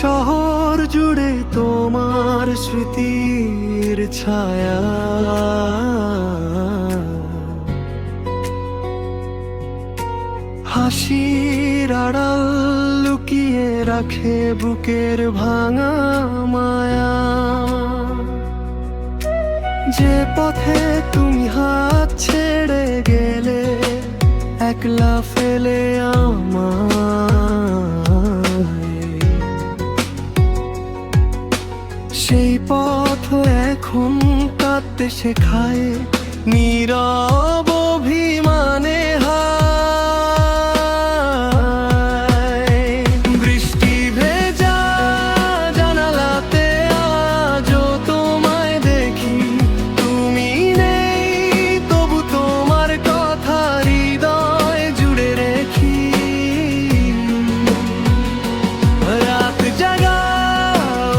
শহর জুড়ে তোমার স্মৃতির ছায়া, হাসির আড়াল লুকিয়ে রাখে বুকের ভাঙা মায়া। যে পথে তুমি হাত ছেড়ে গেলে একলা ফেলে আমায়, সেই পথ এখন কাঁদতে শেখায় নীরব অভিমানে। বৃষ্টি ভেজা জানালাতে আজও তোমায় দেখি, তুমি নেই তবু তোমার কথা হৃদয় জুড়ে রেখি। রাত জাগা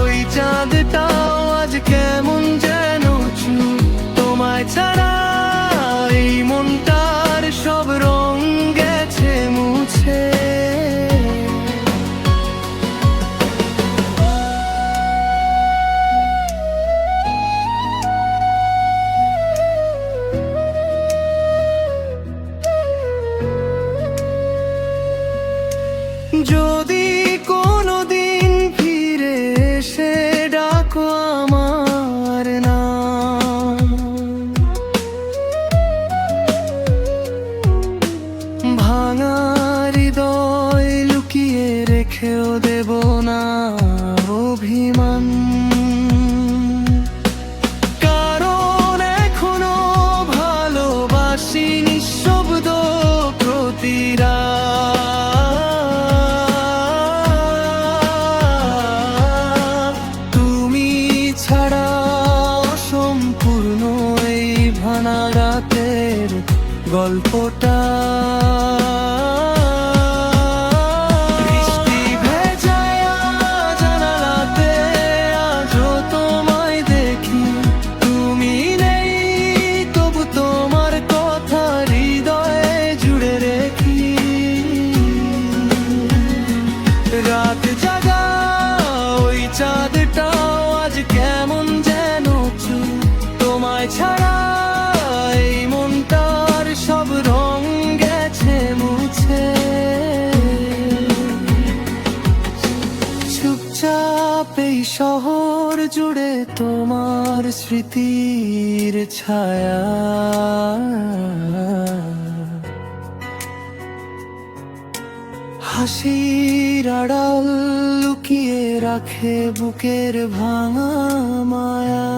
ওই চাঁদটাও আজ কেমন যেন চুপ, তোমায় ছাড়া এই মনটার সব রং গেছে মুছে। যদি কোনোদিন ফিরে এসে ডাকো আমার নাম, ভাঙা হৃদয় লুকিয়ে রেখেও দেব না অভিমান। কারণ এখনো ভালোবাসি নিঃশব্দ প্রতিরা। তুমি ছাড়া অসম্পূর্ণ এই ভাঙা রাতের গল্পটা। বৃষ্টি ভেজা জানালাতে আজও তোমায় দেখি, তুমি নেই তবু তোমার কথা হৃদয়ে জুড়ে রেখি। রাত জাগা ওই চাঁদটাও আজ কেমন যেন চুপ, তোমায় ছাড়া এই মনটার সব রং গেছে মুছে। চুপচাপ এই শহর জুড়ে তোমার স্মৃতির ছায়া, হাসির আড়াল লুকিয়ে রাখে বুকের ভাঙা মায়া।